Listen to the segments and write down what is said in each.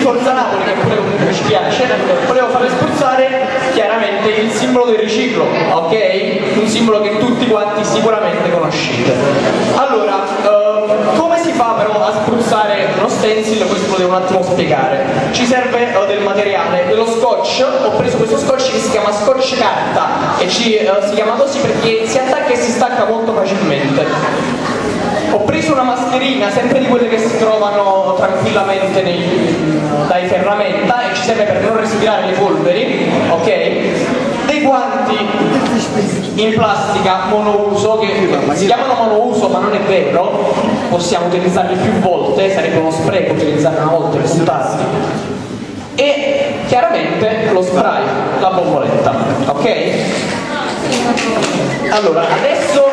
Forza Napoli, che pure comunque ci piace, volevo farvi spruzzare chiaramente il simbolo del riciclo, ok? Un simbolo che tutti quanti sicuramente conoscete. Allora, come si fa però a spruzzare uno stencil? Questo lo devo un attimo spiegare. Ci serve del materiale, dello scotch. Ho preso questo scotch che si chiama scotch carta e si chiama così perché si attacca e si stacca molto facilmente. Ho preso una mascherina, sempre di quelle che si trovano tranquillamente dai ferramenta, e ci serve per non respirare le polveri, ok? Dei guanti in plastica monouso, che si chiamano monouso ma non è vero, possiamo utilizzarli più volte, sarebbe uno spreco utilizzarli una volta e buttarli. E chiaramente lo spray, la bomboletta, ok? Allora, adesso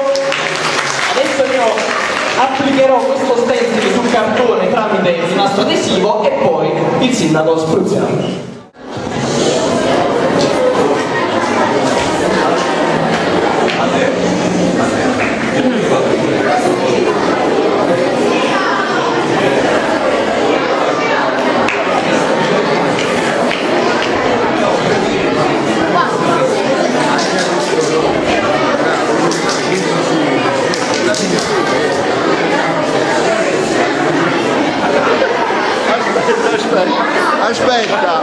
io applicherò questo stencil sul cartone tramite il nastro adesivo e poi il sindaco spruzzerà. Aspetta!